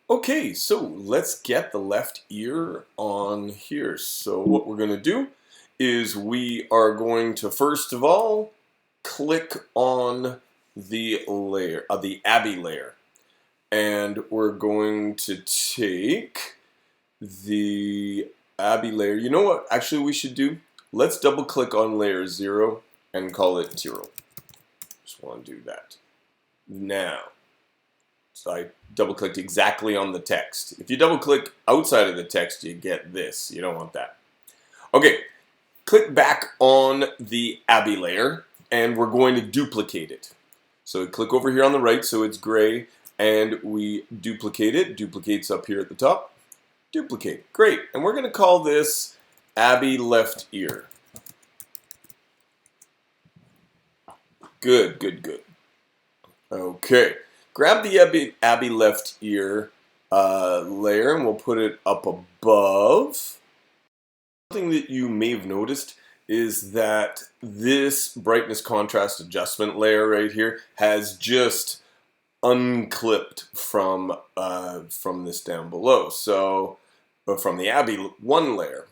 Okay, so let's get the left ear on here. So what we're going to do is we are going to first of all click on the layer, the Abbey layer, and we're going to take the Abbey layer. You know what? Actually, we should do. Let's double click on layer 0 and call it Tyrrell. Just want to do that now. So I double clicked exactly on the text. If you double click outside of the text, you get this. You don't want that. Okay, click back on the Abbey layer and we're going to duplicate it. So click over here on the right so it's gray and we duplicate it. Duplicates up here at the top. Duplicate. Great. And we're going to call this Abbey left ear. Good, good, good. Okay. Grab the Abbey left ear layer and we'll put it up above. Something that you may have noticed is that this brightness contrast adjustment layer right here has just unclipped from this down below. So, from the Abbey 1 layer.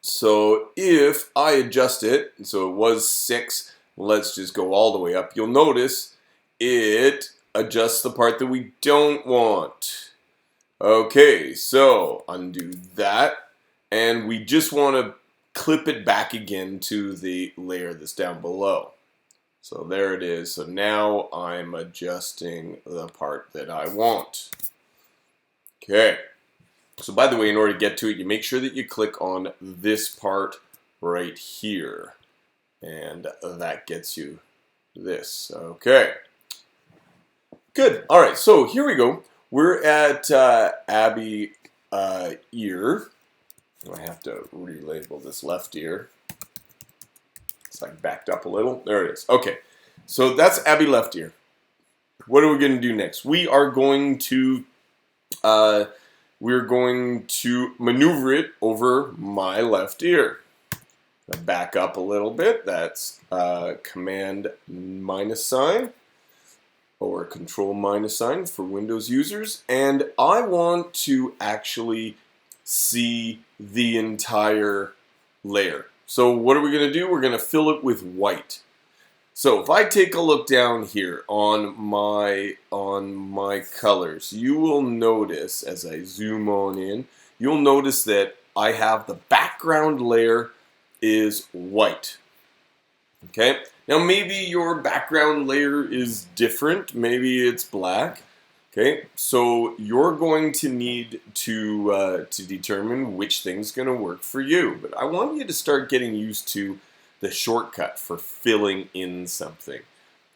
So if I adjust it, so it was 6, let's just go all the way up. You'll notice it adjusts the part that we don't want. Okay, so undo that. And we just want to clip it back again to the layer that's down below. So there it is. So now I'm adjusting the part that I want. Okay. So by the way, in order to get to it, you make sure that you click on this part right here. And that gets you this. Okay. Good. All right. So here we go. We're at Abbey ear. I have to relabel this left ear. It's like backed up a little. There it is. Okay. So that's Abbey left ear. What are we going to do next? We are going to maneuver it over my left ear. Back up a little bit. That's command minus sign or control minus sign for Windows users. And I want to actually see the entire layer. So what are we going to do? We're going to fill it with white. So if I take a look down here on my colors, you will notice as I zoom on in, you'll notice that I have the background layer is white. Okay? Now maybe your background layer is different. Maybe it's black. Okay? So you're going to need to determine which thing's going to work for you. But I want you to start getting used to the shortcut for filling in something.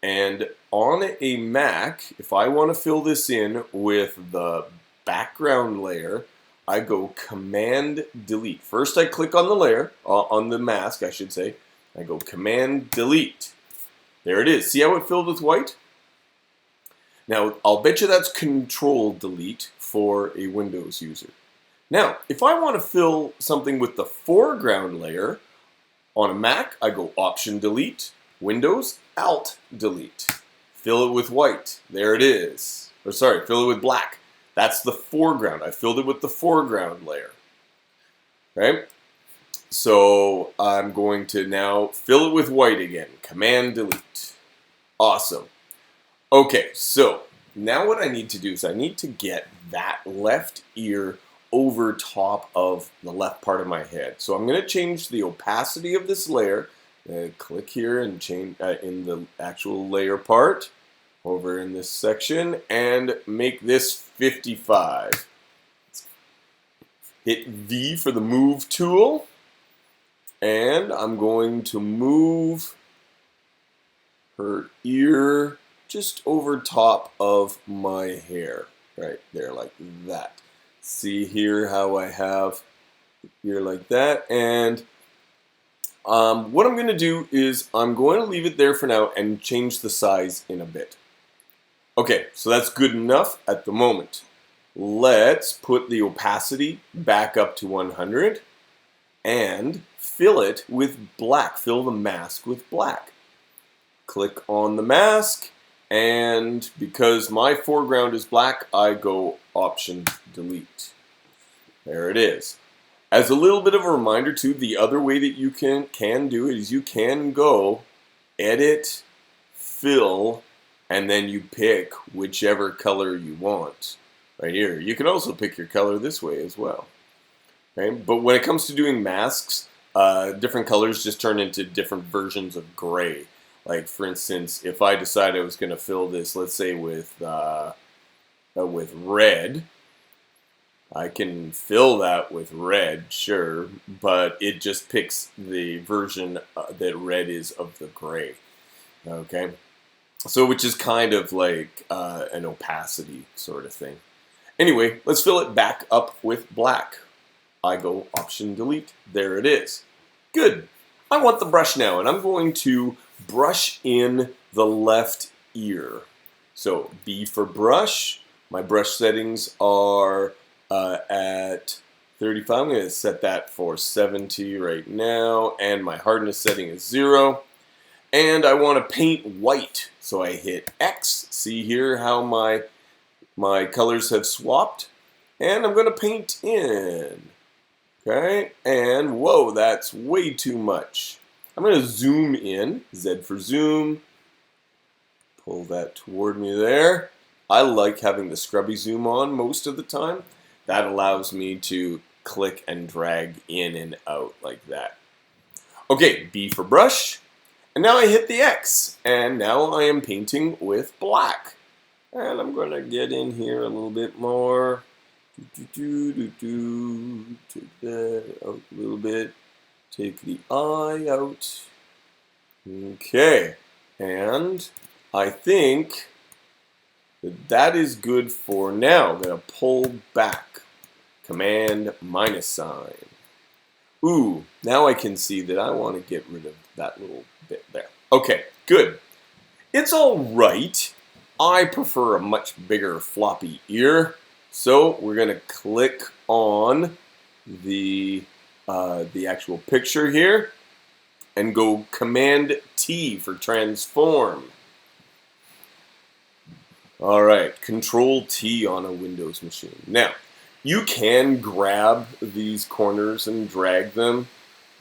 And on a Mac, if I want to fill this in with the background layer, I go Command Delete. First I click on the layer, on the mask I should say. I go Command Delete. There it is. See how it filled with white? Now I'll bet you that's Control Delete for a Windows user. Now if I want to fill something with the foreground layer, on a Mac I go Option Delete, Windows Alt Delete. Fill it with white. There it is. Or sorry, fill it with black. That's the foreground. I filled it with the foreground layer. Okay? So I'm going to now fill it with white again. Command Delete. Awesome. Okay, so now what I need to do is I need to get that left ear over top of the left part of my head. So I'm going to change the opacity of this layer. Click here and change in the actual layer part over in this section and make this 55. Hit V for the move tool and I'm going to move her ear just over top of my hair right there like that. See here how I have ear like that, and what I'm going to do is I'm going to leave it there for now and change the size in a bit. Okay, so that's good enough at the moment. Let's put the opacity back up to 100 and fill it with black. Fill the mask with black. Click on the mask And because my foreground is black, I go Option Delete. There it is. As a little bit of a reminder too, the other way that you can do it is you can go Edit, Fill, and then you pick whichever color you want. Right here. You can also pick your color this way as well. Okay? But when it comes to doing masks, different colors just turn into different versions of gray. Like for instance, if I decide I was going to fill this, let's say with red, I can fill that with red, sure, but it just picks the version that red is of the gray. Okay, so which is kind of like an opacity sort of thing. Anyway, let's fill it back up with black. I go Option Delete. There it is. Good. I want the brush now, and I'm going to brush in the left ear. So B for brush. My brush settings are at 35. I'm going to set that for 70 right now, and my hardness setting is 0. And I want to paint white, so I hit X. See here how my colors have swapped, and I'm going to paint in. Okay, and whoa, that's way too much. I'm going to zoom in, Z for zoom, pull that toward me there. I like having the scrubby zoom on most of the time. That allows me to click and drag in and out like that. Okay, B for brush, and now I hit the X, and now I am painting with black. And I'm going to get in here a little bit more. Take that out a little bit. Take the eye out. Okay. And I think that is good for now. I'm going to pull back. Command -sign. Ooh, now I can see that I want to get rid of that little bit there. Okay, good. It's all right. I prefer a much bigger floppy ear. So we're going to click on the actual picture here and go Command T for transform. All right, Control T on a Windows machine. Now, you can grab these corners and drag them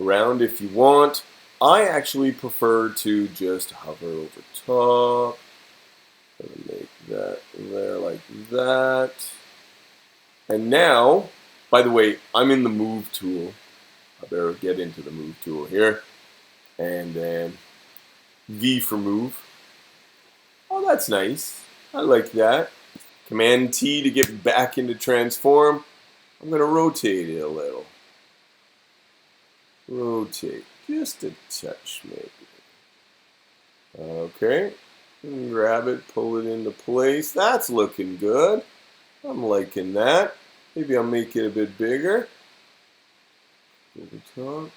around if you want. I actually prefer to just hover over top. Gonna make that there like that. And now, by the way, I'm in the Move tool. I better get into the Move tool here. And then V for Move. Oh, that's nice. I like that. Command T to get back into transform. I'm going to rotate it a little. Rotate. Just a touch, maybe. Okay. And grab it, pull it into place. That's looking good. I'm liking that. Maybe I'll make it a bit bigger. Over top.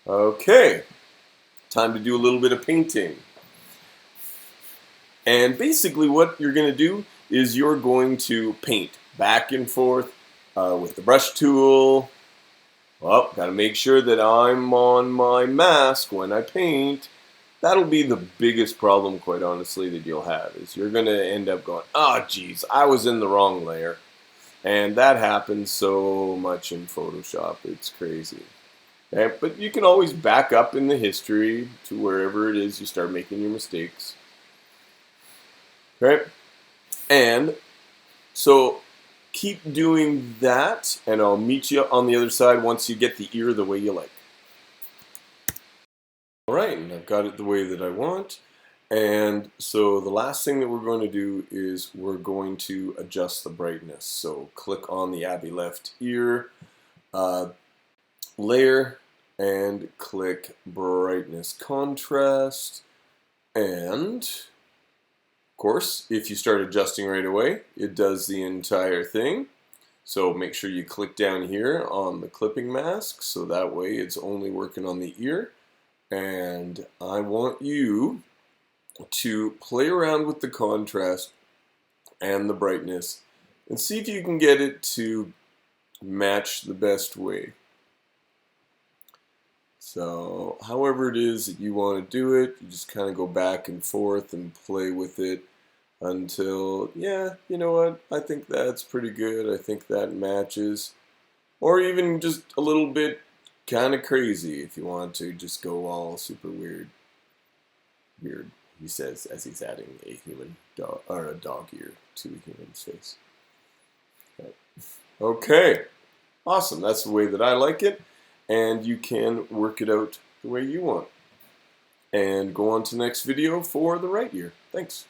Okay. Time to do a little bit of painting. And basically what you're going to do is you're going to paint back and forth with the brush tool. Well, got to make sure that I'm on my mask when I paint. That'll be the biggest problem, quite honestly, that you'll have, is you're going to end up going, oh, geez, I was in the wrong layer. And that happens so much in Photoshop. It's crazy. Okay? But you can always back up in the history to wherever it is you start making your mistakes. Okay? And so keep doing that, and I'll meet you on the other side once you get the ear the way you like. Alright, and I've got it the way that I want. And so the last thing that we're going to do is we're going to adjust the brightness. So click on the Abbey left ear layer and click brightness contrast. And of course, if you start adjusting right away, it does the entire thing. So make sure you click down here on the clipping mask, so that way it's only working on the ear. And I want you to play around with the contrast and the brightness and see if you can get it to match the best way. So however it is that you want to do it, you just kind of go back and forth and play with it until, yeah, you know what, I think that's pretty good, I think that matches. Or even just a little bit kind of crazy if you want to just go all super weird. Weird, he says as he's adding a human dog, or a dog ear to a human's face. Okay, awesome. That's the way that I like it, and you can work it out the way you want. And go on to the next video for the right ear. Thanks.